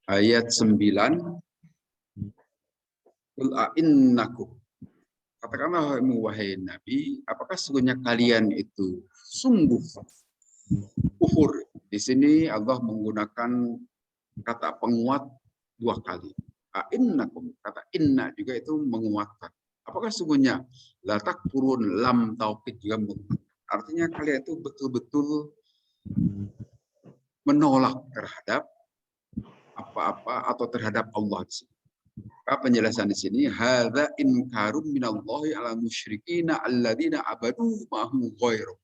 Ayat 9. Qul a'innakum. Katakanlah wahai Nabi, apakah sesungguhnya kalian itu sungguh kufur? Di sini Allah menggunakan kata penguat dua kali. A'innakum, kata inna juga itu menguatkan. Apakah sesungguhnya la takfurun, lam taukid juga menguatkan. Artinya kalian itu betul-betul menolak terhadap apa-apa atau terhadap Allah. Penjelasan di sini, hadza inkarum minallahi ala musyrikina alladzina abadu ma'hu ghairu.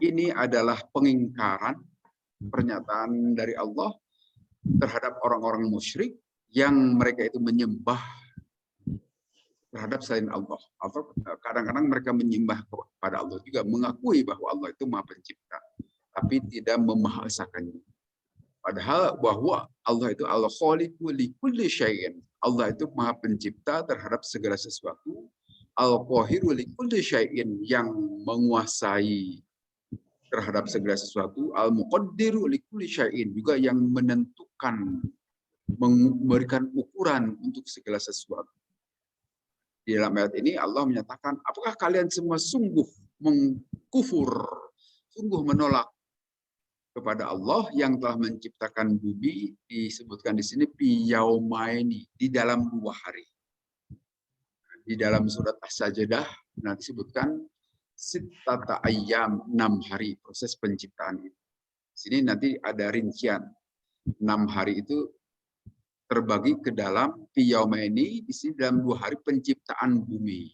Ini adalah pengingkaran pernyataan dari Allah terhadap orang-orang musyrik yang mereka itu menyembah terhadap selain Allah, atau kadang-kadang mereka menyembah kepada Allah juga, mengakui bahwa Allah itu Maha Pencipta, tapi tidak memahasakannya. Padahal bahwa Allah itu al-khaliqu li kulli syai'in. Allah itu Maha Pencipta terhadap segala sesuatu. Al-qahiru li kulli syai'in, yang menguasai terhadap segala sesuatu. Al-muqaddiru li kulli syai'in, juga yang menentukan, memberikan ukuran untuk segala sesuatu. Di dalam ayat ini Allah menyatakan, apakah kalian semua sungguh mengkufur, sungguh menolak kepada Allah yang telah menciptakan bumi, disebutkan di sini piyaumaini, di dalam 2 hari. Di dalam surat As-Sajdah disebutkan sittata ayyam, 6 hari proses penciptaan itu. Sini nanti ada rincian. 6 hari itu terbagi ke dalam piyaumaini, di sini dalam 2 hari penciptaan bumi.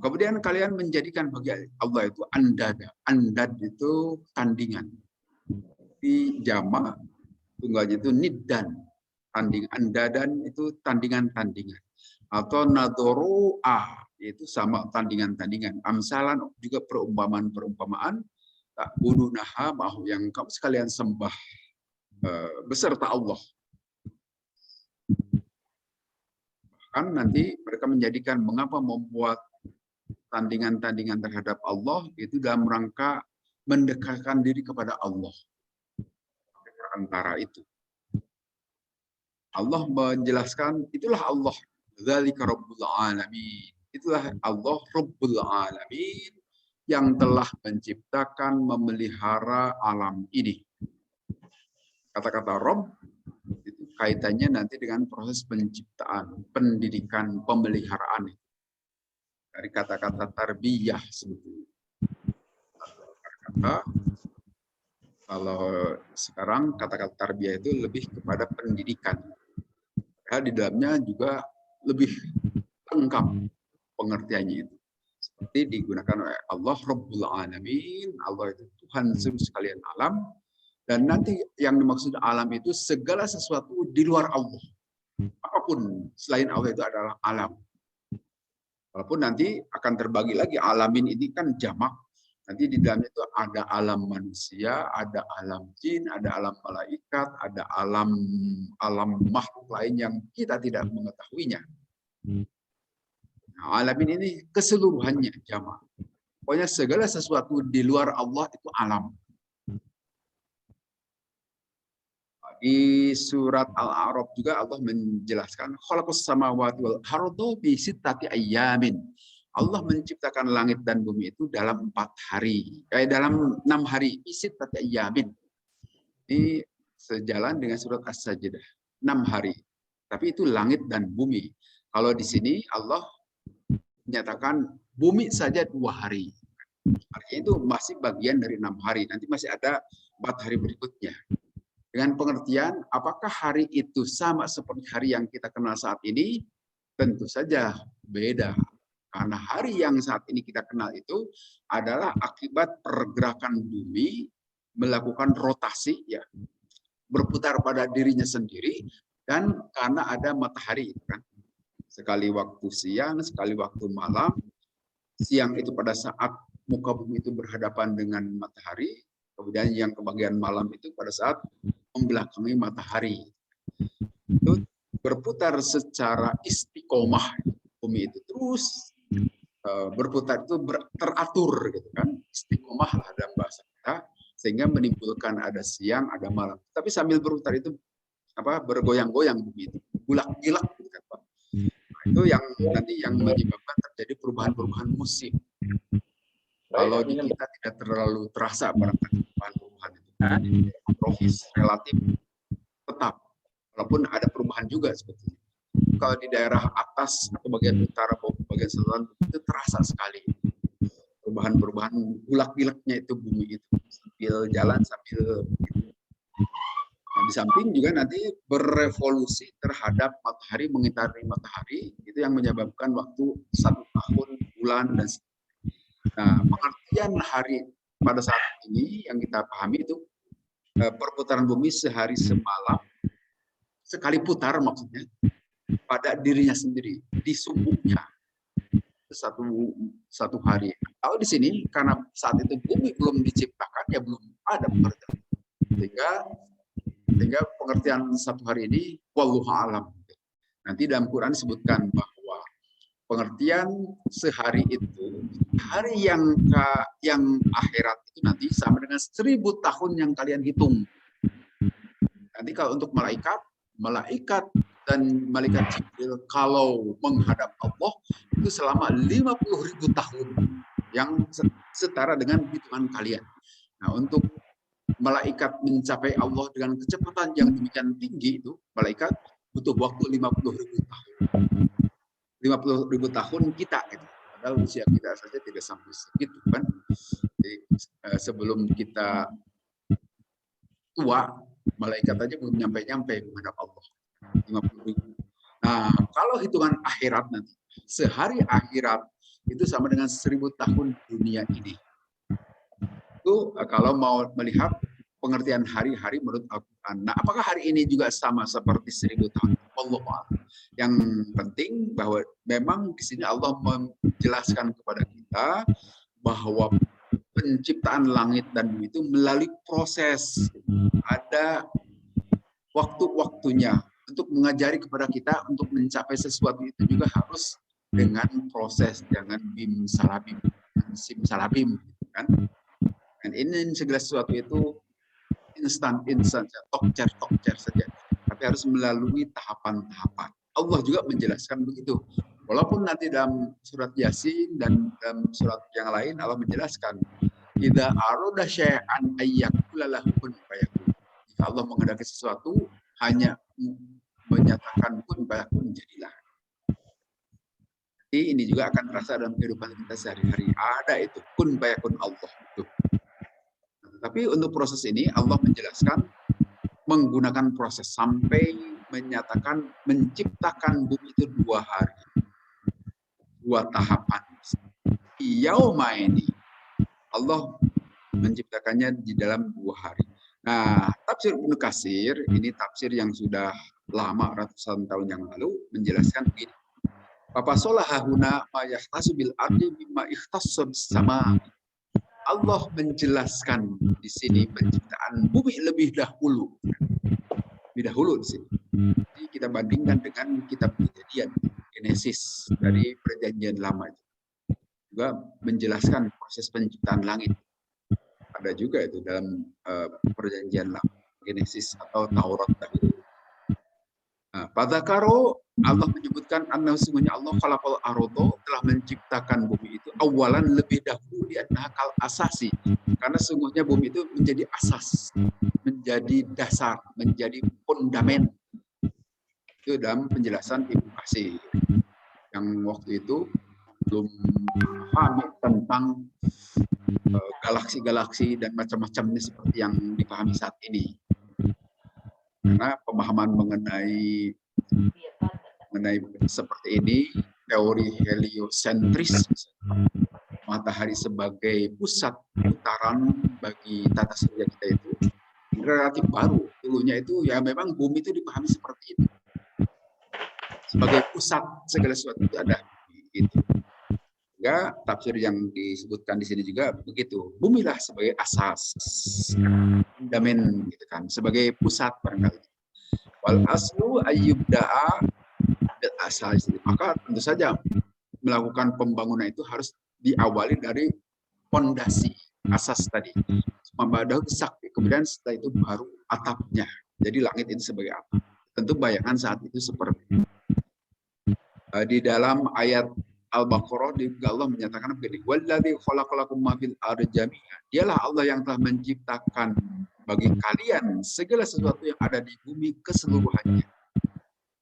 Kemudian kalian menjadikan bagi Allah itu andada. Andad itu tandingan. Di jama tunggalnya itu niddan. Tanding andadan itu tandingan-tandingan. Atau nadoro'a, itu sama tandingan-tandingan. Amsalan juga perumpamaan-perumpamaan. Tak bununaha mahu, yang kamu sekalian sembah beserta Allah. Kan nanti mereka menjadikan, mengapa membuat tandingan-tandingan terhadap Allah itu dalam rangka mendekatkan diri kepada Allah. Antara itu Allah menjelaskan, itulah Allah, dzalika rabbul alamin. Itulah Allah Rabbul Alamin yang telah menciptakan, memelihara alam ini. Kata-kata Rabb itu kaitannya nanti dengan proses penciptaan, pendidikan, pemeliharaan. Dari kata-kata tarbiyah sebetulnya. Kalau sekarang kata-kata tarbiyah itu lebih kepada pendidikan. Di dalamnya juga lebih lengkap pengertiannya itu. Seperti digunakan oleh Allah Rabbul Alamin. Allah itu Tuhan seluruh sekalian alam. Dan nanti yang dimaksud alam itu segala sesuatu di luar Allah. Apapun selain Allah itu adalah alam. Walaupun nanti akan terbagi lagi, alamin ini kan jamak. Nanti di dalamnya itu ada alam manusia, ada alam jin, ada alam malaikat, ada alam makhluk lain yang kita tidak mengetahuinya. Nah, alamin ini keseluruhannya jamak. Pokoknya segala sesuatu di luar Allah itu alam. Di surat Al-A'raf juga Allah menjelaskan khalaqus samawati wal arda fi sittati ayyamin. Allah menciptakan langit dan bumi itu dalam 4 hari. Dalam 6 hari. Fi sittati ayyamin. Ini sejalan dengan surat As-Sajdah. 6 hari. Tapi itu langit dan bumi. Kalau di sini Allah menyatakan bumi saja 2 hari. Artinya itu masih bagian dari 6 hari. Nanti masih ada 4 hari berikutnya. Dengan pengertian, apakah hari itu sama seperti hari yang kita kenal saat ini? Tentu saja beda. Karena hari yang saat ini kita kenal itu adalah akibat pergerakan bumi melakukan rotasi, ya, berputar pada dirinya sendiri, dan karena ada matahari. Kan? Sekali waktu siang, sekali waktu malam. Siang itu pada saat muka bumi itu berhadapan dengan matahari, kemudian yang kebagian malam itu pada saat membelakangi matahari. Itu berputar secara istiqomah, bumi itu terus berputar itu teratur gitu kan, istiqomah lah dalam bahasa kita, sehingga menimbulkan ada siang, ada malam. Tapi sambil berputar itu bergoyang-goyang bumi itu, gulak-gilak gitu kan Pak. Nah, itu yang nanti yang menyebabkan terjadi perubahan-perubahan musim. Kalau di kita tidak terlalu terasa barangkali perubahan-perubahan itu, tropis relatif tetap, walaupun ada perubahan juga sebetulnya. Kalau di daerah atas atau bagian utara maupun bagian selatan itu terasa sekali perubahan-perubahan gulak-gilaknya itu bumi itu, sambil jalan sambil nah, di samping juga nanti berevolusi terhadap matahari, mengitari matahari, itu yang menyebabkan waktu 1 tahun, bulan, dan nah, pengertian hari pada saat ini yang kita pahami itu perputaran bumi sehari semalam, sekali putar maksudnya, pada dirinya sendiri, di sumbunya satu hari. Kalau di sini karena saat itu bumi belum diciptakan, ya belum ada pengertian. Sehingga pengertian satu hari ini wallahu alam. Nanti dalam Quran disebutkan bahwa pengertian sehari itu, hari yang akhirat itu nanti sama dengan 1000 tahun yang kalian hitung. Nanti kalau untuk malaikat dan malaikat Jibril kalau menghadap Allah itu selama 50.000 tahun yang setara dengan hitungan kalian. Nah, untuk malaikat mencapai Allah dengan kecepatan yang demikian tinggi itu, malaikat butuh waktu 50.000 tahun. 50.000 tahun kita gitu. Padahal usia kita saja tidak sampai segitu kan. Jadi, sebelum kita tua, malaikat aja belum nyampe-nyampe menghadap Allah. 50.000. Nah, kalau hitungan akhirat nanti, sehari akhirat itu sama dengan 1000 tahun dunia ini. Itu kalau mau melihat pengertian hari-hari menurut Al-Quran. Nah, apakah hari ini juga sama seperti 1000 tahun? Allah. Yang penting bahwa memang di sini Allah menjelaskan kepada kita bahwa penciptaan langit dan bumi itu melalui proses. Ada waktu-waktunya untuk mengajari kepada kita untuk mencapai sesuatu itu juga harus dengan proses, jangan bim salabim, sim salabim, kan? Dan ini segala sesuatu itu instan saja, tokcer saja. Tapi harus melalui tahapan-tahapan. Allah juga menjelaskan begitu. Walaupun nanti dalam surat Yasin dan dalam surat yang lain Allah menjelaskan, idza arada syai'an ayyakula lahu kun fayakun. Jika Allah menghendaki sesuatu, hanya menyatakan kun fayakun, jadilah. Jadi ini juga akan terasa dalam kehidupan kita sehari-hari. Ada itu kun fayakun Allah itu. Tapi untuk proses ini Allah menjelaskan menggunakan proses sampai menyatakan menciptakan bumi itu 2 hari, 2 tahapan. Yauma ini Allah menciptakannya di dalam 2 hari. Nah, tafsir Ibnu Katsir ini tafsir yang sudah lama, ratusan tahun yang lalu, menjelaskan begini. Bapak solahahuna ma yahtasu bil ardi mimma ikhtassa bis sama. Allah menjelaskan di sini penciptaan bumi lebih dahulu. Lebih dahulu di sini. Jadi kita bandingkan dengan kitab Kejadian, Genesis dari Perjanjian Lama. Juga menjelaskan proses penciptaan langit. Ada juga itu dalam Perjanjian Lama, Genesis atau Taurat dahulu. Nah, pada karo Allah menyebutkan sesungguhnya Allah khalaqal ardo telah menciptakan bumi itu awalan lebih dahulu di kal asasi, karena sesungguhnya bumi itu menjadi asas, menjadi dasar, menjadi fondamen. Itu dalam penjelasan Ibnu Katsir yang waktu itu belum paham tentang galaksi-galaksi dan macam-macamnya seperti yang dipahami saat ini. Karena pemahaman mengenai seperti ini, teori heliosentris, matahari sebagai pusat putaran bagi tata surya kita itu relatif baru. Dulunya itu ya memang bumi itu dipahami seperti itu. Sebagai pusat segala sesuatu itu ada. Gitu. Juga tafsir yang disebutkan di sini juga begitu. Bumilah sebagai asas, fundament gitu kan, sebagai pusat barangkali. Wal aslu ayyubda'a bil asas. Maka tentu saja melakukan pembangunan itu harus diawali dari pondasi asas tadi. Mabadahu sakti. Kemudian setelah itu baru atapnya. Jadi langit itu sebagai atap. Tentu bayangan saat itu seperti itu. Di dalam ayat Al-Baqarah Allah menyatakan begini, "Walladzi khalaqalakum ma fil ardi jami'an." Dialah Allah yang telah menciptakan bagi kalian segala sesuatu yang ada di bumi keseluruhannya.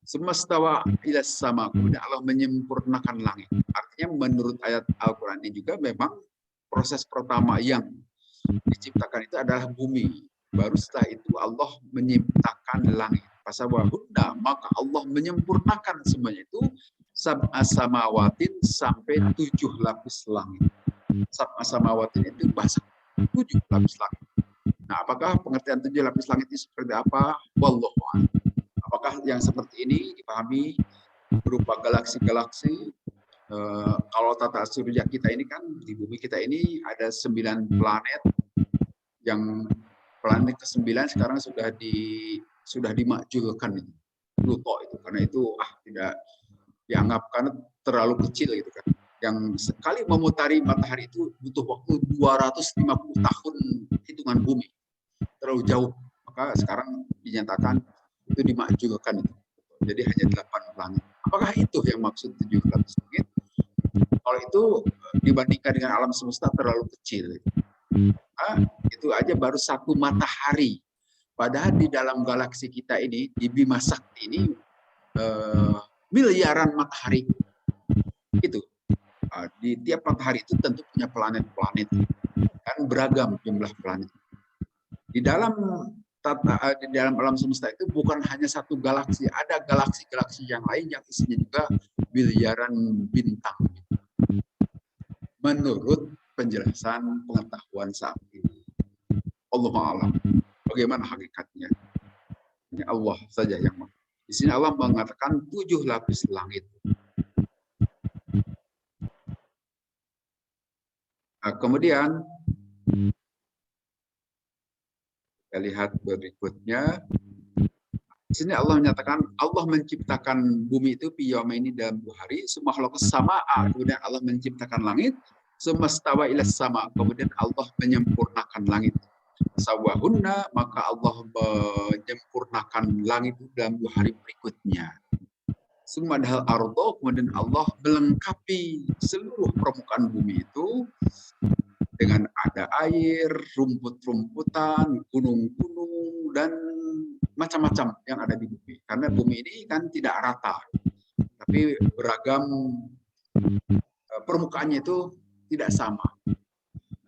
Semastawa ilas sama, kemudian Allah menyempurnakan langit. Artinya menurut ayat Al-Quran ini juga memang proses pertama yang diciptakan itu adalah bumi. Baru setelah itu Allah menciptakan langit. Fasawahunna, maka Allah menyempurnakan semuanya itu sab'a samawatin sampai 7 lapis langit. Sab'a samawatin itu bahasa 7 lapis langit. Nah, apakah pengertian 7 lapis langit ini seperti apa? Wallahu a'lam. Apakah yang seperti ini dipahami berupa galaksi-galaksi? Kalau tata surya kita ini kan di bumi kita ini ada 9 planet, yang planet ke-9 sekarang sudah dimakjulkan itu, Pluto itu, karena itu tidak dianggap karena terlalu kecil gitu kan. Yang sekali memutari matahari itu butuh waktu 250 tahun hitungan bumi, terlalu jauh. Maka sekarang dinyatakan itu dimakjulkan itu. Jadi hanya 8 planet. Apakah itu yang maksud 7 lapis langit? Kalau itu dibandingkan dengan alam semesta terlalu kecil. Itu aja baru satu matahari. Padahal di dalam galaksi kita ini, di Bima Sakti ini, miliaran matahari. Itu. Di tiap matahari itu tentu punya planet-planet. Dan beragam jumlah planet. Di dalam alam semesta itu bukan hanya satu galaksi. Ada galaksi-galaksi yang lain yang isinya juga miliaran bintang. Menurut penjelasan pengetahuan saat ini. Allahu a'lam. Bagaimana hakikatnya? Ini Allah saja yang mau. Di sini Allah mengatakan 7 lapis langit. Nah, kemudian kita lihat berikutnya. Di sini Allah menyatakan Allah menciptakan bumi itu ini dalam 2 hari. Sumahlokus sama. Kemudian Allah menciptakan langit. Semastawa ilas sama. Kemudian Allah menyempurnakan langit. Sawahunna, maka Allah menyempurnakan langit dalam 2 hari berikutnya. Sumadhal ardo, kemudian Allah melengkapi seluruh permukaan bumi itu dengan ada air, rumput-rumputan, gunung-gunung, dan macam-macam yang ada di bumi. Karena bumi ini kan tidak rata, tapi beragam permukaannya itu tidak sama.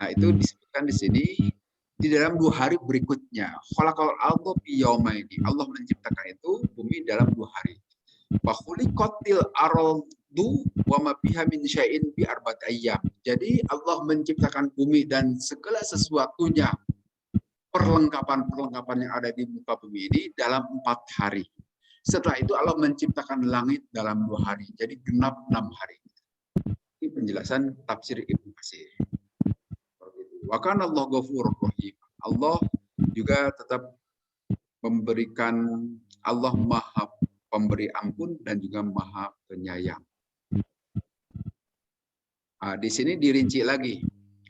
Nah, itu disebutkan di sini di dalam 2 hari berikutnya. Khalaqal arda fi yaumaini. Allah menciptakan itu bumi dalam 2 hari. Wa khuliqatil ardu wa ma fiha min syai'in bi arba'ati ayyam. Jadi Allah menciptakan bumi dan segala sesuatunya, perlengkapan-perlengkapan yang ada di muka bumi ini dalam 4 hari. Setelah itu Allah menciptakan langit dalam 2 hari. Jadi genap 6 hari. Ini penjelasan tafsir Ibnu Katsir. Wa kana Allah ghafurur rahim. Allah juga tetap memberikan, Allah Maha Pemberi ampun dan juga Maha Penyayang. Di sini dirinci lagi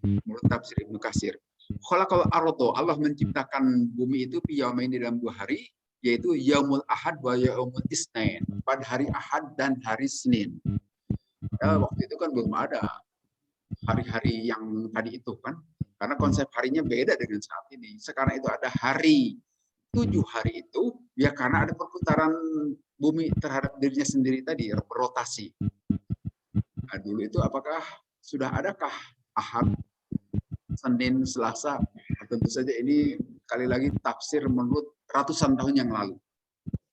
menurut tafsir Ibnu Katsir. Khalaqal ardo, Allah menciptakan bumi itu fi yaumaini dalam 2 hari, yaitu yaumul ahad wa yaumul isnain, pada hari Ahad dan hari Senin. Waktu itu kan belum ada hari-hari yang tadi itu kan, karena konsep harinya beda dengan saat ini. Sekarang itu ada hari, 7 hari itu ya karena ada perputaran bumi terhadap dirinya sendiri tadi, berotasi. Nah, dulu itu apakah sudah adakah Ahad, Senin, Selasa? Tentu saja ini kali lagi tafsir menurut ratusan tahun yang lalu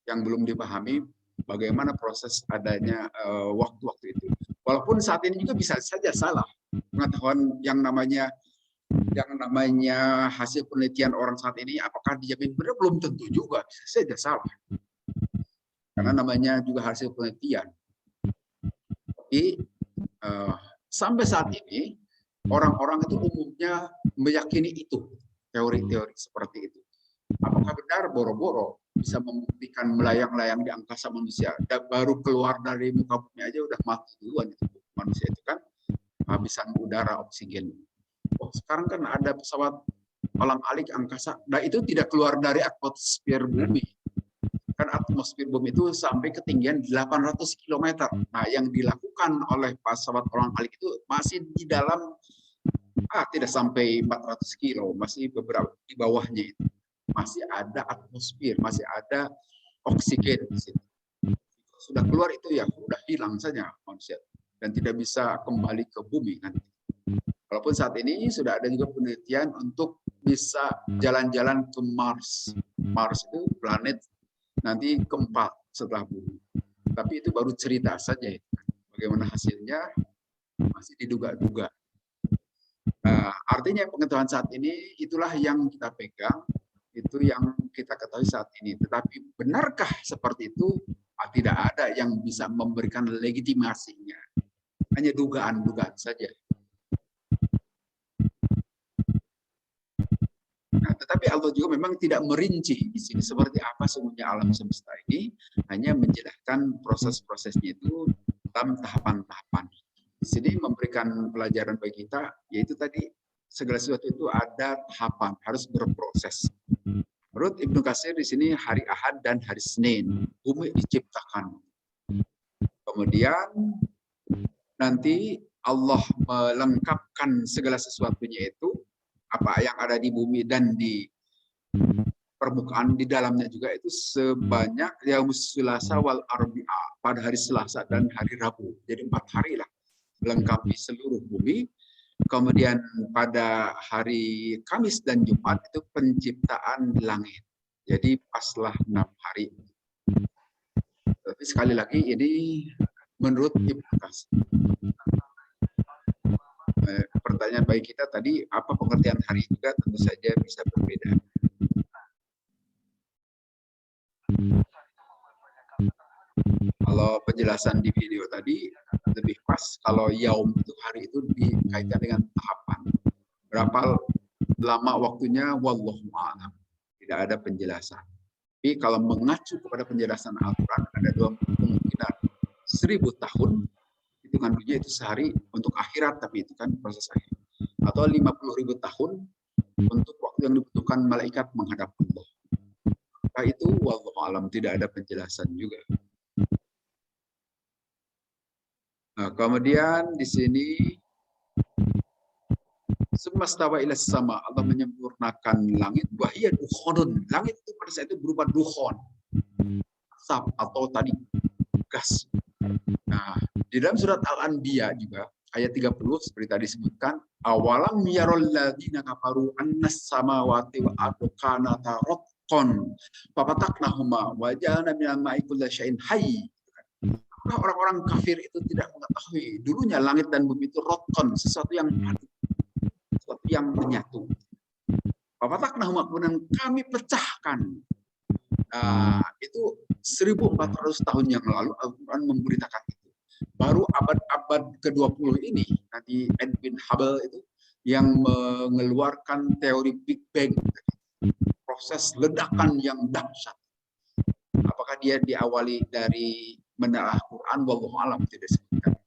yang belum dipahami bagaimana proses adanya waktu-waktu itu. Walaupun saat ini juga bisa saja salah pengetahuan yang namanya hasil penelitian orang saat ini, apakah dijamin benar, belum tentu juga, bisa saja salah. Karena namanya juga hasil penelitian. Tapi sampai saat ini orang-orang itu umumnya meyakini itu, teori-teori seperti itu. Apakah benar boro-boro bisa membuktikan melayang-layang di angkasa manusia, dan baru keluar dari muka bumi aja udah mati duluan itu manusia itu kan, kehabisan udara, oksigen. sekarang kan ada pesawat olang-alik angkasa. Nah, itu tidak keluar dari atmosfer bumi. Kan atmosfer bumi itu sampai ketinggian 800 km. Nah, yang dilakukan oleh pesawat olang-alik itu masih di dalam tidak sampai 400 kilo, masih beberapa di bawahnya itu. Masih ada atmosfer, masih ada oksigen di situ. Sudah keluar itu ya sudah hilang saja manusia dan tidak bisa kembali ke bumi nanti. Walaupun saat ini sudah ada juga penelitian untuk bisa jalan-jalan ke Mars. Mars itu planet nanti keempat setelah bumi. Tapi itu baru cerita saja. Bagaimana hasilnya masih diduga-duga. Artinya pengetahuan saat ini itulah yang kita pegang, itu yang kita ketahui saat ini. Tetapi benarkah seperti itu? Tidak ada yang bisa memberikan legitimasinya. Hanya dugaan-dugaan saja. Nah, tetapi Allah juga memang tidak merinci di sini seperti apa sesungguhnya alam semesta ini, hanya menjelaskan proses-prosesnya itu dalam tahapan-tahapan. Di sini memberikan pelajaran bagi kita, yaitu tadi segala sesuatu itu ada tahapan, harus berproses. Menurut Ibnu Katsir di sini hari Ahad dan hari Senin bumi diciptakan. Kemudian nanti Allah melengkapkan segala sesuatunya itu, apa yang ada di bumi dan di permukaan di dalamnya juga itu sebanyak yaumus Selasa wal Arbi'a, pada hari Selasa dan hari Rabu. Jadi 4 hari lah melengkapi seluruh bumi. Kemudian pada hari Kamis dan Jumat itu penciptaan langit. Jadi paslah 6 hari. Tapi sekali lagi ini menurut Ibnu Katsir. Pertanyaan bagi kita tadi, apa pengertian hari juga tentu saja bisa berbeda. Kalau penjelasan di video tadi lebih pas kalau yaum itu hari itu dikaitkan dengan tahapan. Berapa lama waktunya wallahu a'lam. Tidak ada penjelasan. Tapi kalau mengacu kepada penjelasan Al-Qur'an ada 2 kemungkinan. 1000 tahun hitungan dunia itu sehari untuk akhirat, tapi itu kan proses akhir. Atau 50.000 tahun untuk waktu yang dibutuhkan malaikat menghadap Allah. Nah, itu wallahu a'lam, tidak ada penjelasan juga. Nah, kemudian di sini semastawa ila sama, Allah menyempurnakan langit, wahia dukhonun. Langit itu pada saat itu berupa dukhon, asap atau tadi gas. Nah, di dalam surat Al-Anbiya juga ayat 30 seperti tadi disebutkan, awalam yarol ladzina kafaru annas samawati wal ardu kanata ratqan fafataknahuma wa ja'alna minal ma'i kulli syai'in hayy. Orang-orang kafir itu tidak mengetahui dulunya langit dan bumi itu rotkon, sesuatu yang padu, sesuatu yang menyatu. Fafataknahuma, kemudian kami pecahkan. Nah, itu 1400 tahun yang lalu Al-Quran memberitakan itu. Baru abad-abad ke-20 ini, nanti Edwin Hubble itu yang mengeluarkan teori Big Bang, proses ledakan yang dahsyat. Apakah dia diawali dari menelaah Quran, wallahu alam, tidak disebutkan.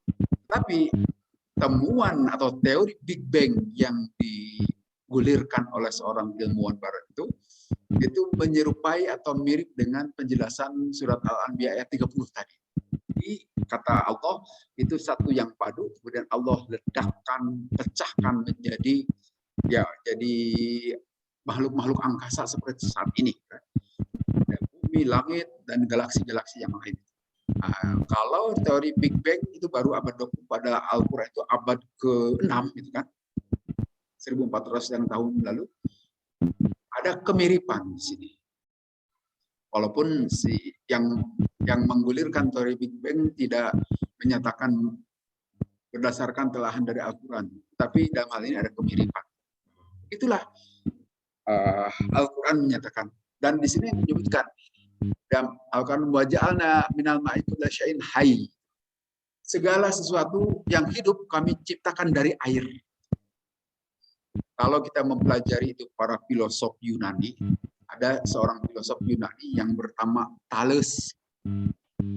Tapi temuan atau teori Big Bang yang digulirkan oleh seorang ilmuwan barat itu menyerupai atau mirip dengan penjelasan surat Al-Anbiya ayat 30 tadi. Jadi kata Allah itu satu yang padu, kemudian Allah ledakkan, pecahkan menjadi jadi makhluk-makhluk angkasa seperti saat ini. Bumi, langit, dan galaksi-galaksi yang lain. Nah, kalau teori Big Bang itu baru abad 20 pada Al-Quran itu abad ke-6 itu kan, 1400 tahun lalu. Ada kemiripan di sini. Walaupun yang menggulirkan teori Big Bang tidak menyatakan berdasarkan telahan dari Al-Quran, tapi dalam hal ini ada kemiripan. Itulah Al-Quran menyatakan. Dan di sini menyebutkan dan Al-Quran waja'alna minal ma'i kulli syai'in hayy. Segala sesuatu yang hidup kami ciptakan dari air. Kalau kita mempelajari itu para filosof Yunani, ada seorang filosof Yunani yang bernama Thales.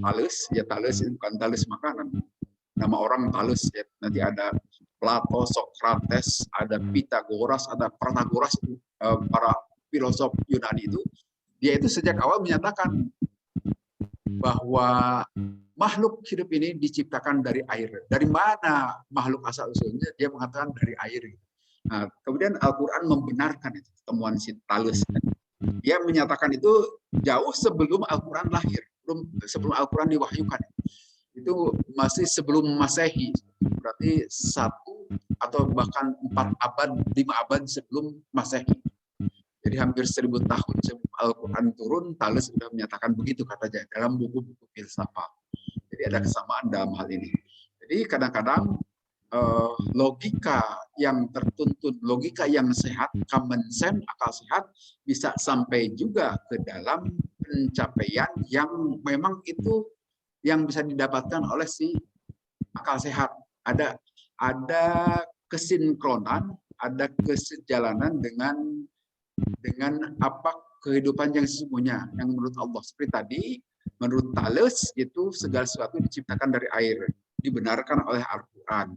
Thales itu bukan Thales makanan. Nama orang Thales ya. Nanti ada Plato, Socrates, ada Pythagoras, ada Protagoras, para filosof Yunani itu, dia itu sejak awal menyatakan bahwa makhluk hidup ini diciptakan dari air. Dari mana makhluk asal usulnya? Dia mengatakan dari air. Nah, kemudian Al-Quran membenarkan itu, temuan si Thales. Dia menyatakan itu jauh sebelum Al-Quran lahir, sebelum Al-Quran diwahyukan. Itu masih sebelum Masehi, berarti 1 atau bahkan 4 abad, 5 abad sebelum Masehi. Jadi hampir 1000 tahun sebelum Al-Quran turun, Thales sudah menyatakan begitu katanya dalam buku-buku filsafat. Jadi ada kesamaan dalam hal ini. Jadi kadang-kadang logika yang tertuntun, logika yang sehat, common sense, akal sehat, bisa sampai juga ke dalam pencapaian yang memang itu yang bisa didapatkan oleh si akal sehat. Ada kesinkronan, ada kesejalanan dengan apa kehidupan yang sesungguhnya yang menurut Allah. Seperti tadi, menurut Thales itu segala sesuatu diciptakan dari air, dibenarkan oleh Al-Quran.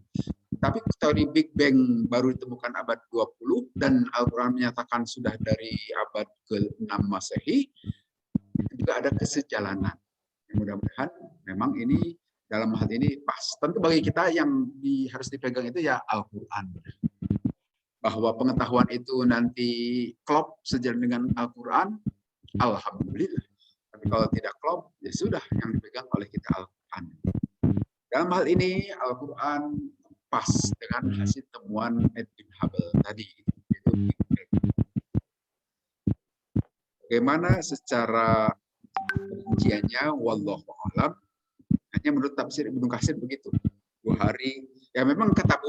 Tapi teori Big Bang baru ditemukan abad 20 dan Al-Quran menyatakan sudah dari abad ke-6 Masehi. Juga ada kesejalanan. Mudah-mudahan memang ini dalam hal ini pas. Tentu bagi kita yang harus dipegang itu ya Al-Quran. Bahwa pengetahuan itu nanti klop sejalan dengan Al-Quran, alhamdulillah. Tapi kalau tidak klop, ya sudah yang dipegang oleh kita Al-Quran. Dalam hal ini Al-Quran pas dengan hasil temuan Edwin Hubble tadi. Itu bagaimana secara rinciannya, wallahu a'lam. Hanya menurut tafsir Ibnu Katsir begitu. 2 hari, ya memang kata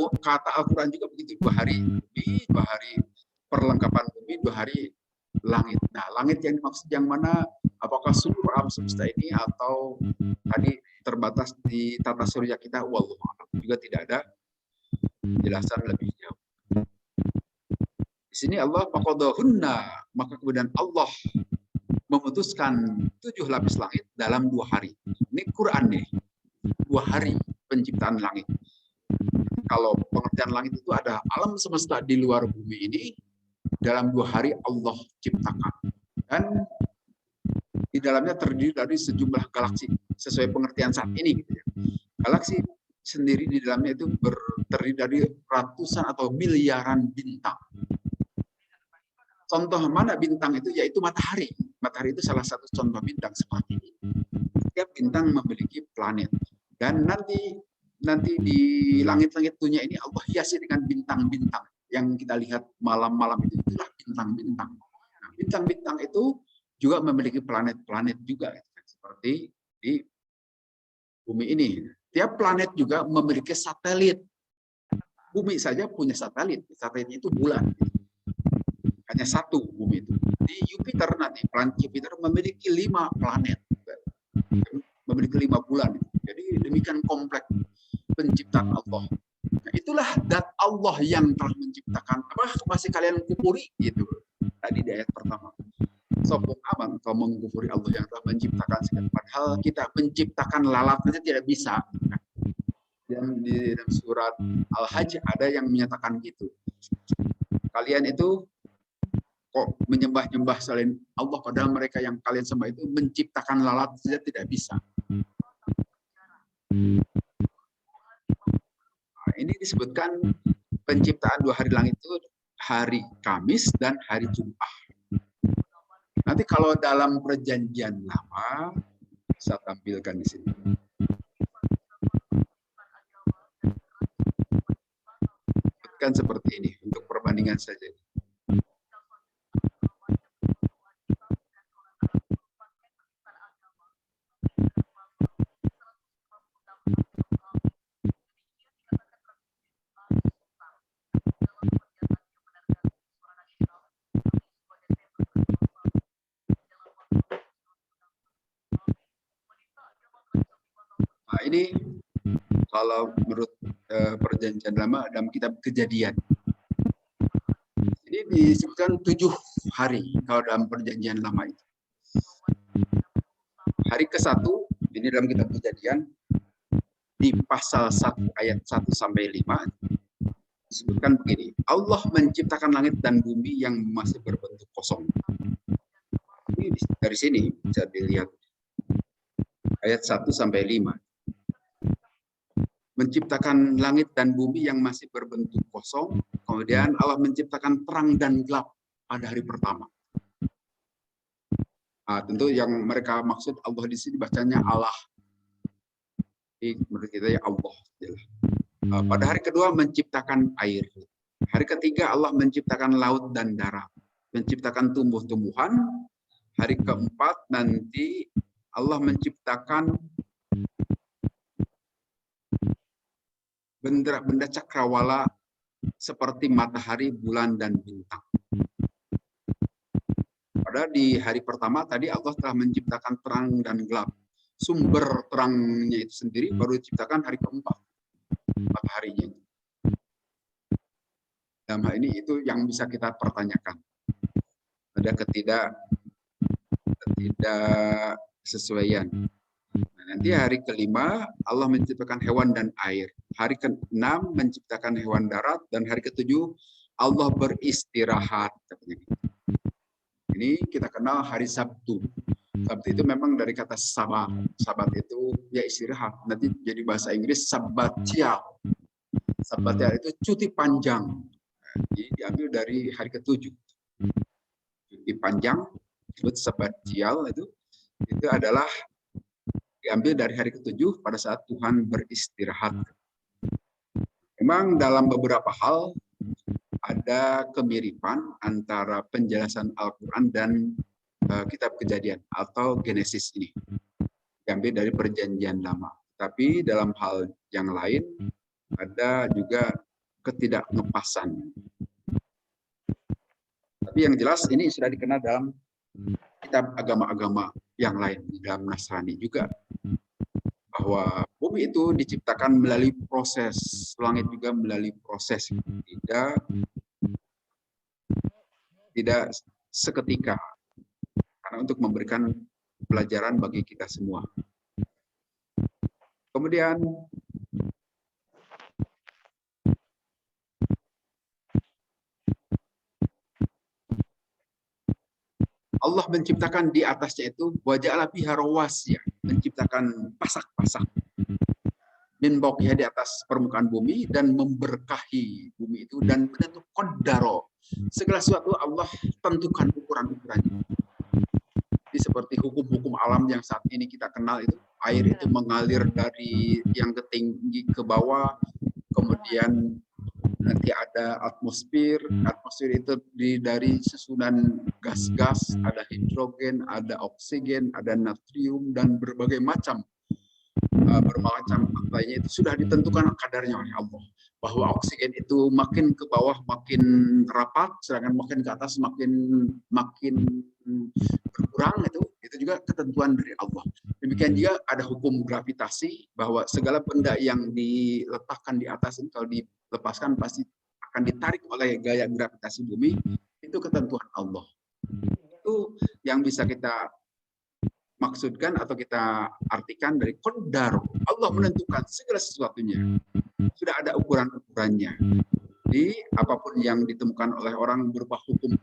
Al-Quran juga begitu. 2 hari bumi, 2 hari perlengkapan bumi, 2 hari langit. Nah, langit yang dimaksud yang mana? Apakah seluruh alam semesta ini atau tadi terbatas di tata surya kita? Wallahu a'lam. Juga tidak ada penjelasan lebih jauh. Di sini Allah faqadahunna, maka kemudian Allah memutuskan 7 lapis langit dalam 2 hari. Ini Quran nih. 2 hari penciptaan langit. Kalau pengertian langit itu ada alam semesta di luar bumi ini dalam 2 hari Allah ciptakan. Dan di dalamnya terdiri dari sejumlah galaksi sesuai pengertian saat ini. Gitu ya. Galaksi sendiri di dalamnya itu terdiri dari ratusan atau miliaran bintang. Contoh mana bintang itu? Yaitu matahari. Matahari itu salah satu contoh bintang seperti ini. Setiap bintang memiliki planet. Dan nanti di langit-langit dunia ini Allah hiasi dengan bintang-bintang yang kita lihat malam-malam itu, itulah bintang-bintang. Nah, bintang-bintang itu juga memiliki planet-planet juga, seperti di bumi ini. Tiap planet juga memiliki satelit. Bumi saja punya satelit. Satelitnya itu bulan. Hanya 1 bumi itu. Di Jupiter nanti, planet Jupiter memiliki 5 planet. Memiliki 5 bulan. Jadi demikian kompleks penciptaan Allah. Nah, itulah zat Allah yang telah menciptakan. Apa masih kalian kufuri? Gitu. Tadi di ayat pertama. Sopung aman kau mengkufuri Allah yang telah menciptakan segala. Padahal kita menciptakan lalat saja tidak bisa. Dan di dalam surat Al-Hajj ada yang menyatakan gitu. Kalian itu kok menyembah-nyembah selain Allah, padahal mereka yang kalian sembah itu menciptakan lalat saja tidak bisa. Nah, ini disebutkan penciptaan 2 hari langit itu hari Kamis dan hari Jumat. Nanti kalau dalam perjanjian lama, saya tampilkan di sini. Kan seperti ini untuk perbandingan saja. Nah, ini kalau menurut perjanjian lama dalam kitab Kejadian. Ini disebutkan 7 hari kalau dalam perjanjian lama itu. Hari ke-1 ini dalam kitab Kejadian di pasal 1 ayat 1 sampai 5 disebutkan begini, Allah menciptakan langit dan bumi yang masih berbentuk kosong. Ini dari sini bisa dilihat ayat 1 sampai 5. Menciptakan langit dan bumi yang masih berbentuk kosong, kemudian Allah menciptakan terang dan gelap pada hari pertama. Nah, tentu yang mereka maksud Allah di sini bacanya Allah. Jadi menurut kita ya Allah. Pada hari kedua menciptakan air. Hari ketiga Allah menciptakan laut dan darat, menciptakan tumbuh-tumbuhan. Hari keempat nanti Allah menciptakan benda-benda cakrawala seperti matahari, bulan, dan bintang. Padahal di hari pertama tadi Allah telah menciptakan terang dan gelap. Sumber terangnya itu sendiri baru diciptakan hari keempat, mataharinya. Dalam hal ini itu yang bisa kita pertanyakan. Ada ketidaksesuaian. Nah, nanti hari kelima Allah menciptakan hewan dan air. Hari ke-6 menciptakan hewan darat dan hari ke-7 Allah beristirahat. Ini kita kenal hari Sabtu. Sabtu itu memang dari kata sabat. Sabat itu ya istirahat. Nanti jadi bahasa Inggris sabbatial. Sabbatial itu cuti panjang. Jadi diambil dari hari ke-7. Cuti panjang disebut sabbatial itu adalah diambil dari hari ke-7 pada saat Tuhan beristirahat. Memang dalam beberapa hal ada kemiripan antara penjelasan Al-Quran dan kitab Kejadian atau Genesis ini. Diambil dari Perjanjian Lama. Tapi dalam hal yang lain ada juga ketidakngepasan. Tapi yang jelas ini sudah dikenal dalam kitab agama-agama yang lain, dalam Nasrani juga, bahwa bumi itu diciptakan melalui proses, langit juga melalui proses, tidak seketika, karena untuk memberikan pelajaran bagi kita semua. Kemudian Allah menciptakan di atasnya itu waja'ala fiha rawasiya, menciptakan pasak-pasak min fawqiha di atas permukaan bumi dan memberkahi bumi itu dan menentukan qaddaro. Segala sesuatu Allah tentukan ukuran-ukurannya. Jadi seperti hukum-hukum alam yang saat ini kita kenal itu, air itu mengalir dari yang ketinggi ke bawah, kemudian nanti ada atmosfer itu dari susunan gas-gas, ada hidrogen, ada oksigen, ada natrium, dan berbagai macam lainnya itu sudah ditentukan kadarnya oleh Allah. Bahwa oksigen itu makin ke bawah makin rapat, sedangkan makin ke atas makin berkurang, itu juga ketentuan dari Allah. Demikian juga ada hukum gravitasi, bahwa segala benda yang diletakkan di atas ini kalau dilepaskan pasti akan ditarik oleh gaya gravitasi bumi, itu ketentuan Allah. Itu yang bisa kita maksudkan atau kita artikan dari qadar. Allah menentukan segala sesuatunya. Sudah ada ukuran-ukurannya. Jadi apapun yang ditemukan oleh orang berupa hukum,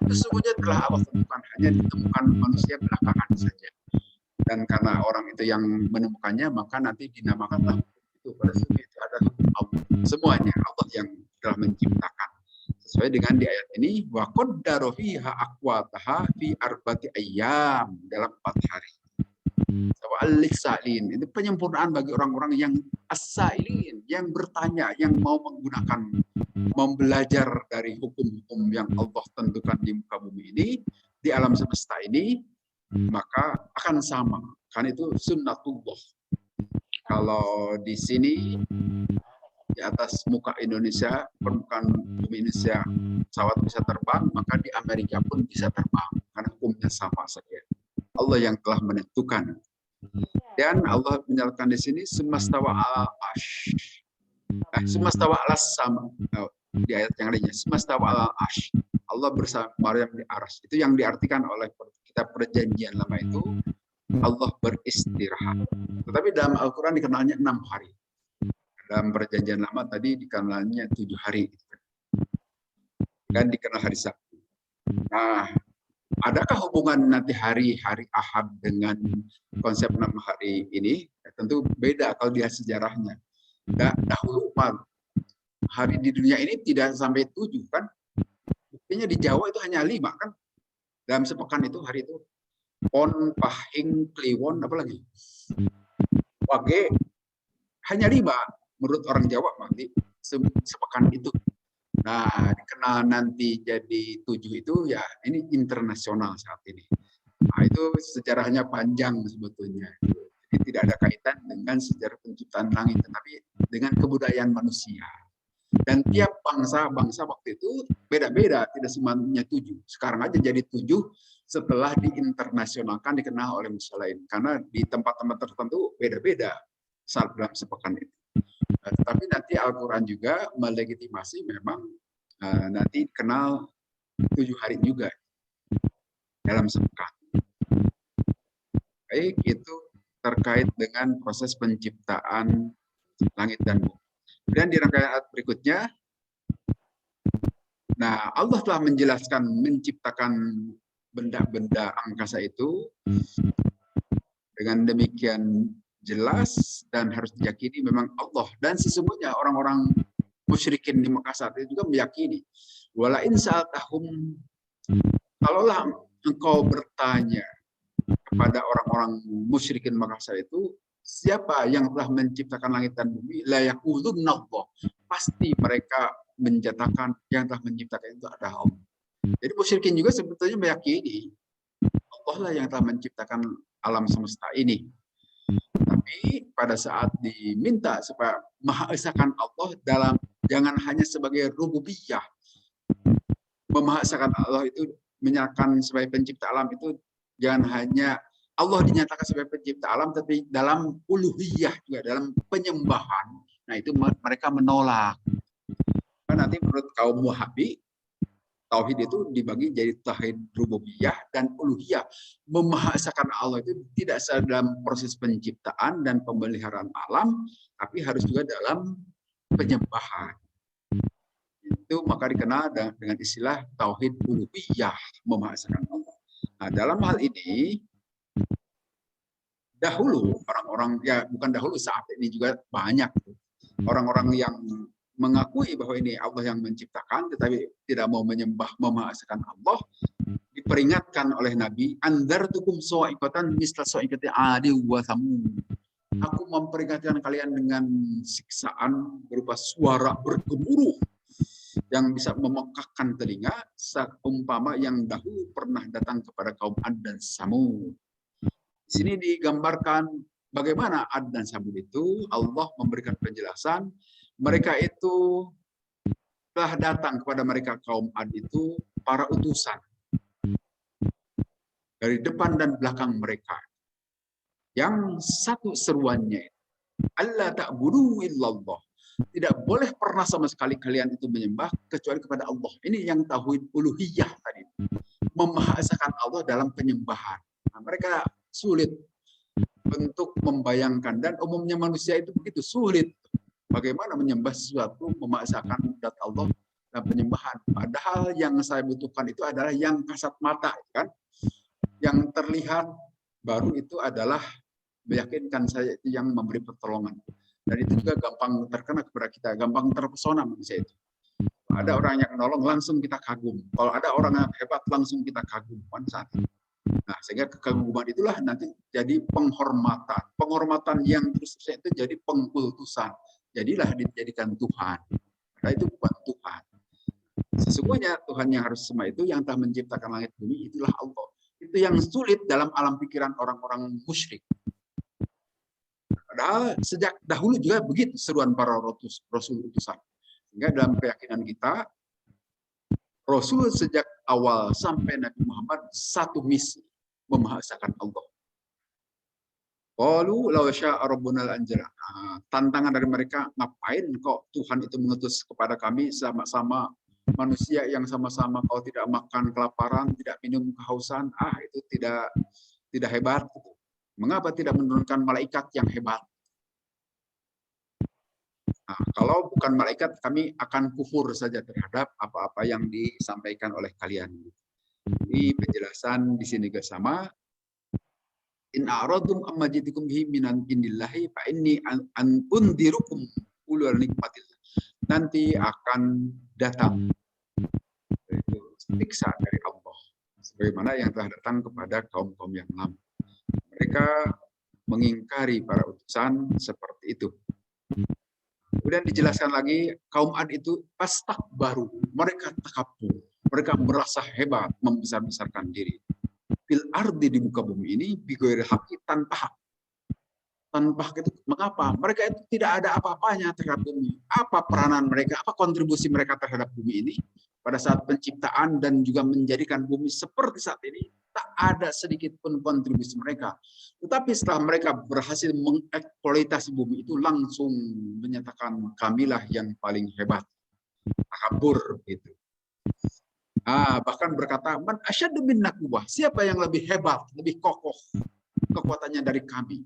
sesungguhnya telah Allah tentukan, hanya ditemukan manusia belakangan saja. Dan karena orang itu yang menemukannya, maka nanti dinamakanlah itu pada sini itu ada hukum Allah. Semuanya Allah yang telah menciptakan. Sesuai dengan di ayat ini, wa qaddara fiha aqwataha fi arba'ati ayyam, dalam 4 hari. Al-lisalin, itu penyempurnaan bagi orang-orang yang as-sailin, yang bertanya, yang mau belajar dari hukum-hukum yang Allah tentukan di muka bumi ini, di alam semesta ini, maka akan sama. Kan itu sunnatullah. Kalau di sini di atas muka Indonesia, permukaan bumi Indonesia, pesawat bisa terbang, maka di Amerika pun bisa terbang, karena hukumnya sama saja. Allah yang telah menentukan. Dan Allah menyatakan di sini semastawa ala ash. Semastawa ala sama. Di ayat yang lainnya semastawa ala ash. Allah bersama Maryam di aras. Itu yang diartikan oleh kitab Perjanjian Lama itu Allah beristirahat. Tetapi dalam Al-Quran dikenalnya 6 hari. Dalam perjanjian lama tadi dikenalnya 7 hari. Dan dikenal hari Sabtu. Nah, adakah hubungan nanti hari Ahad dengan konsep 6 hari ini? Ya, tentu beda kalau dia sejarahnya. Dahulu hari di dunia ini tidak sampai 7 kan? Buktinya di Jawa itu hanya 5 kan? Dalam sepekan itu hari itu. Pon, Pahing, Kliwon, apa lagi? Wage, hanya 5 menurut orang Jawa nanti sepekan itu. Nah, dikenal nanti jadi 7 itu ya ini internasional saat ini. Nah, itu sejarahnya panjang sebetulnya. Jadi tidak ada kaitan dengan sejarah penciptaan langit, tetapi dengan kebudayaan manusia. Dan tiap bangsa waktu itu beda-beda, tidak semuanya 7. Sekarang aja jadi 7 setelah diinternasionalkan, dikenal oleh manusia lain. Karena di tempat-tempat tertentu beda-beda saat dalam sepekan itu. Tapi nanti Al-Quran juga melegitimasi memang nanti kenal 7 hari juga dalam sepekan. Baik, itu terkait dengan proses penciptaan langit dan bumi. Dan di rangkaian ayat berikutnya, nah Allah telah menjelaskan menciptakan benda-benda angkasa itu dengan demikian jelas dan harus diyakini memang Allah. Dan sesungguhnya orang-orang musyrikin di Mekah saat itu juga meyakini. Walain sa'atahum, kalaulah engkau bertanya kepada orang-orang musyrikin Mekah saat itu, siapa yang telah menciptakan langit dan bumi? La yaqulunna Allah. Pasti mereka menyatakan yang telah menciptakan itu adalah Allah. Jadi musyrikin juga sebetulnya meyakini Allah lah yang telah menciptakan alam semesta ini. Tapi pada saat diminta supaya Maha Esakan Allah dalam jangan hanya sebagai rububiyah, memahasakan Allah itu menyatakan sebagai pencipta alam itu jangan hanya Allah dinyatakan sebagai pencipta alam, tapi dalam uluhiyah juga, dalam penyembahan. Nah itu mereka menolak. Karena nanti menurut kaum Wahabi, tauhid itu dibagi jadi tauhid rububiyah dan uluhiyah. Memahasakan Allah itu tidak dalam proses penciptaan dan pemeliharaan alam, tapi harus juga dalam penyembahan. Itu maka dikenal dengan istilah tauhid uluhiyah, memahasakan Allah. Nah, dalam hal ini dahulu orang-orang, ya bukan dahulu, saat ini juga banyak orang-orang yang mengakui bahwa ini Allah yang menciptakan, tetapi tidak mau menyembah memahasakan Allah, diperingatkan oleh Nabi, andzartukum sa'iqatan misla sa'iqati 'adi wa thamud. Aku memperingatkan kalian dengan siksaan berupa suara bergemuruh yang bisa memekakkan telinga, seumpama yang dahulu pernah datang kepada kaum Ad dan Samud. Di sini digambarkan bagaimana Ad dan Samud itu. Allah memberikan penjelasan, mereka itu telah datang kepada mereka kaum Ad itu para utusan dari depan dan belakang mereka. Yang satu seruannya, Allah ta'budu illallah. Tidak boleh pernah sama sekali kalian itu menyembah kecuali kepada Allah. Ini yang tauhid uluhiyah tadi. Memahasakan Allah dalam penyembahan. Nah, mereka sulit untuk membayangkan, dan umumnya manusia itu begitu sulit. Bagaimana menyembah sesuatu, memahasakan zat Allah dan penyembahan. Padahal yang saya butuhkan itu adalah yang kasat mata, kan? Yang terlihat baru itu adalah meyakinkan saya itu yang memberi pertolongan. Dan itu juga gampang terkena kepada kita, gampang terpesona manusia itu. Ada orang yang nolong, langsung kita kagum. Kalau ada orang yang hebat, langsung kita kagum. Saat itu. Nah, sehingga kekaguman itulah nanti jadi penghormatan. Penghormatan yang terus itu jadi pengkultusan. Jadilah dijadikan Tuhan. Nah, itu bukan Tuhan. Sesungguhnya Tuhan yang harus semua itu, yang telah menciptakan langit bumi, itulah Allah. Itu yang sulit dalam alam pikiran orang-orang musyrik. Padahal sejak dahulu juga begitu seruan para rasul utusan. Sehingga dalam keyakinan kita, Rasul sejak awal sampai Nabi Muhammad satu misi, memahasakan Allah. Qalu law syaa rabbuna al-anjala. Tantangan dari mereka, ngapain kok Tuhan itu mengutus kepada kami sama-sama manusia yang sama-sama kalau tidak makan kelaparan, tidak minum kehausan, itu tidak hebat. Mengapa tidak menurunkan malaikat yang hebat? Nah, kalau bukan malaikat, kami akan kufur saja terhadap apa-apa yang disampaikan oleh kalian. Jadi penjelasan di sini juga sama. In a'radum amma jitikum bihi minan indillahi fa inni an undirukum ulul nikmatillah. Nanti akan datang itu siksa dari Allah sebagaimana yang telah datang kepada kaum-kaum yang lama. Mereka mengingkari para utusan seperti itu. Kemudian dijelaskan lagi, kaum Ad itu pastakbaru, mereka takabur, mereka merasa hebat, membesar-besarkan diri. Fil ardi, di muka bumi ini, bighairi haqqi, tanpa hak. Tanpa hak itu mengapa? Mereka itu tidak ada apa-apanya terhadap bumi. Apa peranan mereka, apa kontribusi mereka terhadap bumi ini pada saat penciptaan dan juga menjadikan bumi seperti saat ini? Tak ada sedikit pun kontribusi mereka. Tetapi setelah mereka berhasil mengeksploitasi bumi itu, langsung menyatakan kamilah yang paling hebat. Takabur gitu. Bahkan berkata, man asyaddu minna quwwah, siapa yang lebih hebat, lebih kokoh kekuatannya dari kami.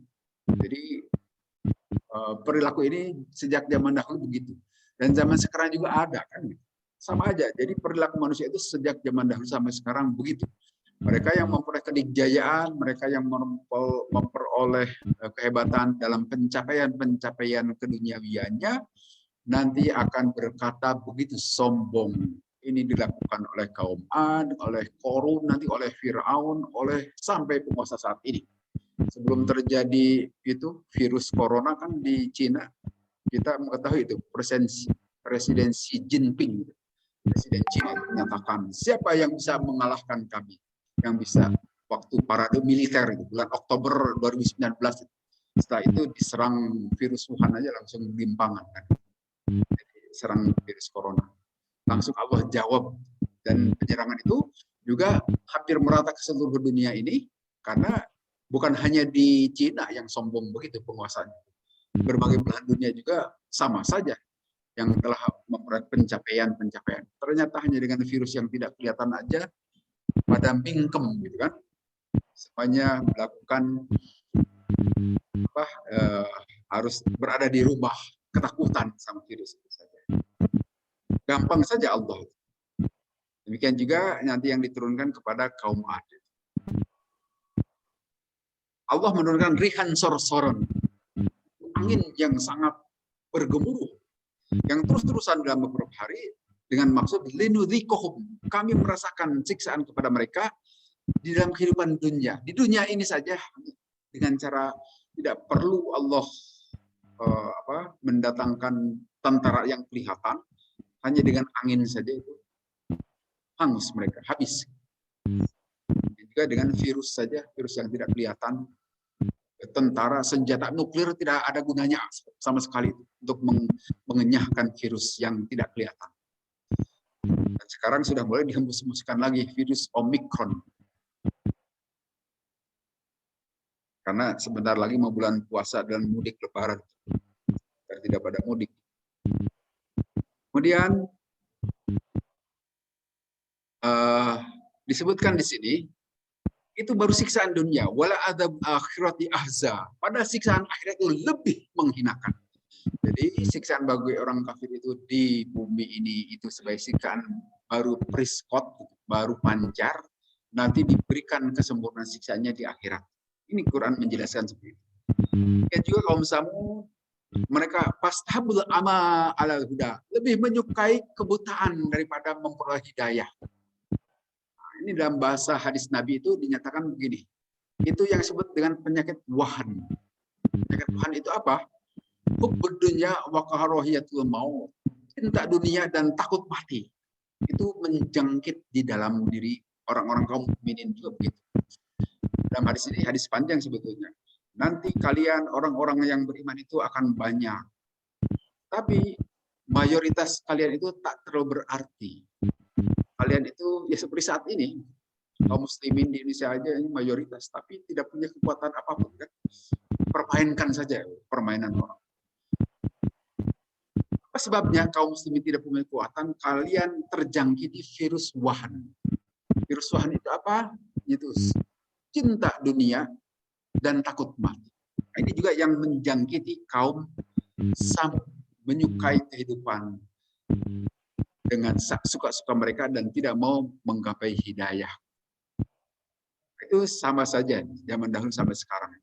Jadi perilaku ini sejak zaman dahulu begitu. Dan zaman sekarang juga ada kan. Sama aja. Jadi perilaku manusia itu sejak zaman dahulu sampai sekarang begitu. Mereka yang memperoleh kedikjayaan, mereka yang memperoleh kehebatan dalam pencapaian-pencapaian keduniawiannya, nanti akan berkata begitu sombong. Ini dilakukan oleh kaum Ad, oleh Qorun, nanti oleh Fir'aun, oleh sampai penguasa saat ini. Sebelum terjadi itu virus corona kan di Cina, kita mengetahui itu Presiden Xi Jinping, Presiden Cina menyatakan siapa yang bisa mengalahkan kami, yang bisa waktu parade militer itu, bulan Oktober 2019 itu. Setelah itu diserang virus Wuhan aja langsung limpangan kan. Jadi, serang virus corona. Langsung Allah jawab, dan penyerangan itu juga hampir merata ke seluruh dunia ini karena bukan hanya di Cina yang sombong begitu penguasanya. Berbagai belahan dunia juga sama saja yang telah memperoleh pencapaian-pencapaian. Ternyata hanya dengan virus yang tidak kelihatan aja pada mingkem gitu kan. Semuanya melakukan harus berada di rumah, ketakutan sama virus itu saja. Gampang saja Allah. Demikian juga nanti yang diturunkan kepada kaum Ad. Allah menurunkan rihan sorsoron, angin yang sangat bergemuruh, yang terus-terusan dalam beberapa hari, dengan maksud linudhikohum, kami merasakan siksaan kepada mereka di dalam kehidupan dunia. Di dunia ini saja, dengan cara tidak perlu Allah mendatangkan tentara yang kelihatan, hanya dengan angin saja itu hangus mereka, habis. Dan juga dengan virus saja, virus yang tidak kelihatan, tentara senjata nuklir tidak ada gunanya sama sekali untuk mengenyahkan virus yang tidak kelihatan. Dan sekarang sudah mulai dihembus-hembuskan lagi virus Omikron. Karena sebentar lagi mau bulan puasa dan mudik lebaran. Agar tidak pada mudik. Kemudian disebutkan di sini, itu baru siksaan dunia. Wala adzab akhirati ahza. Pada siksaan akhirat itu lebih menghinakan. Jadi siksaan bagi orang kafir itu di bumi ini itu sebagai siksaan baru priskot, baru pancar, nanti diberikan kesempurnaan siksanya di akhirat. Ini Quran menjelaskan seperti itu. Dan juga kaum Samud, mereka pastabul ama ala huda, lebih menyukai kebutaan daripada memperoleh hidayah. Ini dalam bahasa hadis Nabi itu dinyatakan begini. Itu yang disebut dengan penyakit wahan. Penyakit wahan itu apa? Hubbud dunya wa karahiyatul maut. Cinta dunia dan takut mati. Itu menjangkit di dalam diri orang-orang kaum mukminin juga begitu. Dalam hadis ini, hadis panjang sebetulnya. Nanti kalian orang-orang yang beriman itu akan banyak. Tapi mayoritas kalian itu tak terlalu berarti. Kalian itu ya seperti saat ini, kaum muslimin di Indonesia aja ini mayoritas, tapi tidak punya kekuatan apapun kan. Permainkan saja permainan orang. Apa sebabnya kaum muslimin tidak punya kekuatan? Kalian terjangkiti virus wahan. Virus wahan itu apa? Itu cinta dunia dan takut mati. Nah, ini juga yang menjangkiti kaum Samud. menyukai kehidupan dengan suka-suka mereka dan tidak mau menggapai hidayah. Itu sama saja zaman dahulu sampai sekarang.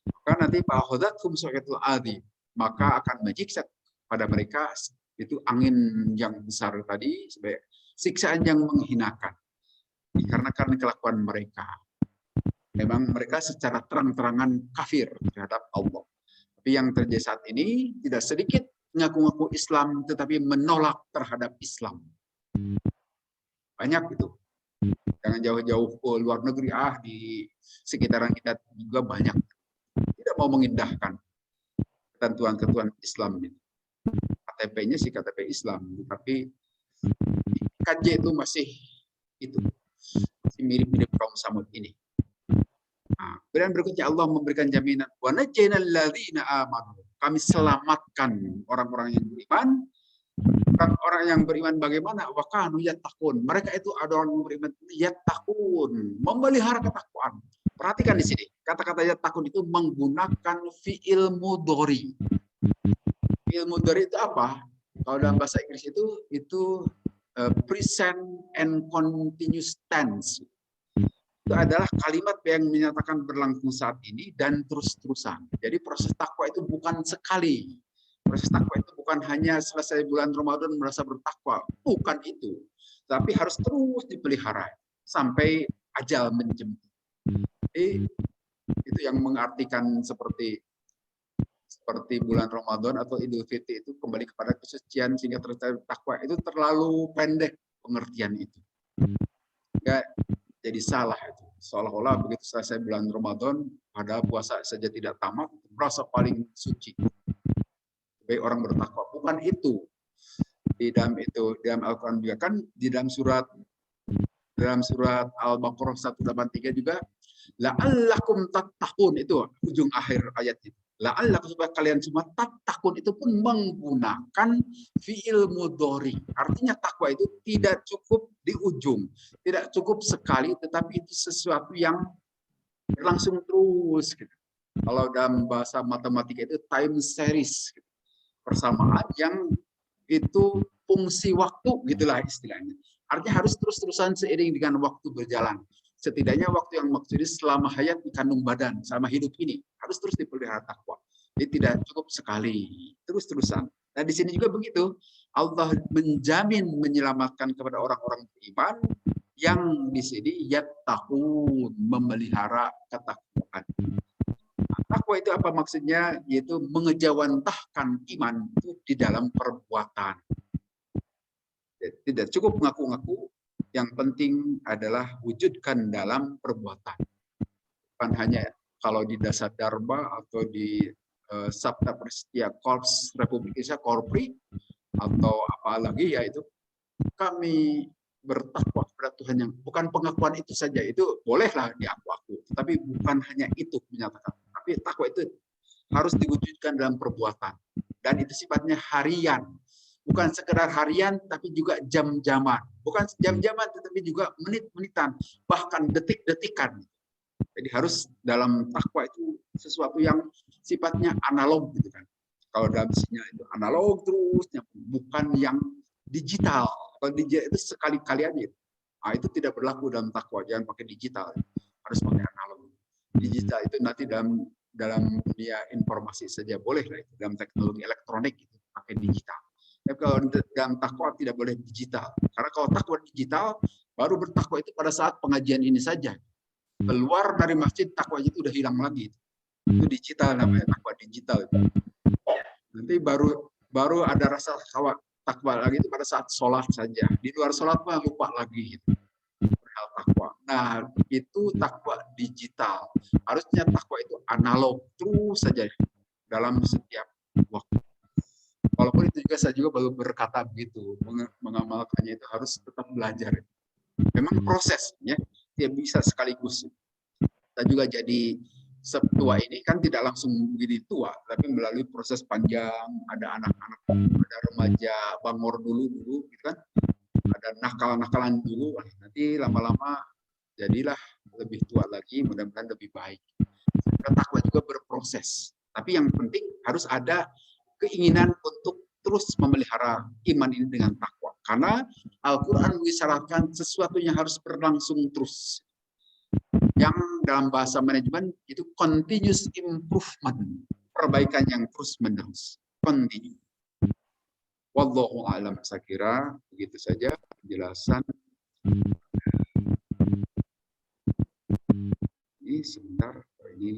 Maka nanti fa'akhadhathum sa'iqatul adi, maka akan menyiksa pada mereka itu angin yang besar tadi sebagai siksaan yang menghinakan dikarenakan kelakuan mereka. Memang mereka secara terang-terangan kafir terhadap Allah. Tapi yang terjadi saat ini tidak sedikit ngaku-ngaku Islam tetapi menolak terhadap Islam. Banyak itu. Jangan jauh-jauh ke luar negeri, di sekitaran kita juga banyak. Tidak mau mengindahkan ketentuan-ketentuan Islam ini. KTP-nya sih KTP Islam, tapi KJ itu masih mirip-mirip kaum Samud ini. Nah, kemudian berikutnya Allah memberikan jaminan, wa najjaynal ladzina amanu. Kami selamatkan orang-orang yang beriman. Orang yang beriman bagaimana? Wa kanu yattaqun. Mereka itu ada orang yang beriman yattaqun, memelihara ketakwaan. Perhatikan di sini, kata-kata yattaqun itu menggunakan fi'il mudhari. Fi'il mudhari itu apa? Kalau dalam bahasa Inggris itu present and continuous tense. Itu adalah kalimat yang menyatakan berlangsung saat ini dan terus-terusan. Jadi proses takwa itu bukan sekali. Proses takwa itu bukan hanya selesai bulan Ramadan merasa bertakwa. Bukan itu. Tapi harus terus dipelihara sampai ajal menjemput. Jadi itu yang mengartikan seperti bulan Ramadan atau Idul Fitri itu kembali kepada kesucian sehingga tercapai takwa. Itu terlalu pendek pengertian itu. Ya, jadi salah itu. Seolah-olah begitu selesai bulan Ramadan, padahal puasa saja tidak tamat, merasa paling suci. Baik orang bertakwa. Bukan itu. Di dalam Al-Quran juga kan, di dalam surat Al-Baqarah 183 juga, la'allakum tattaqun, itu ujung akhir ayat itu. La'allakum, supaya kalian semua tattaqun, itu pun menggunakan fi'il mudhari. Artinya takwa itu tidak cukup di ujung, tidak cukup sekali, tetapi itu sesuatu yang berlangsung terus. Gitu. Kalau dalam bahasa matematika itu time series, gitu. Persamaan yang itu fungsi waktu, gitulah istilahnya. Artinya harus terus-terusan seiring dengan waktu berjalan. Setidaknya waktu yang maksudnya selama hayat di kandung badan, selama hidup ini harus terus dipelihara takwa. Jadi tidak cukup sekali, terus-terusan. Nah di sini juga begitu. Allah menjamin menyelamatkan kepada orang-orang beriman yang di sini yattaqun, memelihara ketakwaan. Takwa itu apa maksudnya? Yaitu mengejawantahkan iman itu di dalam perbuatan. Tidak cukup ngaku-ngaku, yang penting adalah wujudkan dalam perbuatan. Bukan hanya kalau di Dasar Dharma atau di Sabta Prestia Korps Republik Indonesia Korpri atau apa lagi, yaitu kami bertakwa kepada Tuhan, yang bukan pengakuan itu saja, itu bolehlah diaku-aku, tapi bukan hanya itu menyatakan. Tapi takwa itu harus diwujudkan dalam perbuatan, dan itu sifatnya harian, bukan sekedar harian, tapi juga jam-jaman, bukan jam-jaman, tetapi juga menit-menitan, bahkan detik-detikan. Jadi harus dalam takwa itu sesuatu yang sifatnya analog, gitu kan? Kalau dalam sinyal itu analog terusnya, bukan yang digital. Kalau digital itu sekali-kali aja. Nah, itu tidak berlaku dalam takwa. Jangan pakai digital, harus pakai analog. Digital itu nanti dalam dunia informasi saja boleh lah, itu dalam teknologi elektronik itu pakai digital. Tapi kalau dalam takwa tidak boleh digital. Karena kalau takwa digital, baru bertakwa itu pada saat pengajian ini saja. Keluar dari masjid, takwa itu udah hilang lagi. Itu digital namanya, takwa digital. Nanti baru ada rasa takwa lagi itu pada saat sholat saja. Di luar sholat mah lupa lagi. Gitu. Hal takwa. Nah, itu takwa digital. Harusnya takwa itu analog terus saja dalam setiap waktu. Walaupun itu juga saya juga baru berkata begitu, mengamalkannya itu harus tetap belajar. Memang prosesnya tidak bisa sekaligus. Kita juga jadi setua ini kan tidak langsung begini tua, tapi melalui proses panjang. Ada anak-anak, ada remaja bangor dulu, gitu kan? Ada nakal-nakalan dulu, nanti lama-lama jadilah lebih tua lagi, mudah-mudahan lebih baik. Takwa juga berproses, tapi yang penting harus ada keinginan untuk terus memelihara iman ini dengan takwa. Karena Al-Quran mengisyaratkan sesuatu yang harus berlangsung terus. Yang dalam bahasa manajemen itu continuous improvement. Perbaikan yang terus menerus. Continue. Wallahu a'lam. Saya kira begitu saja penjelasan. Ini sebentar. Ini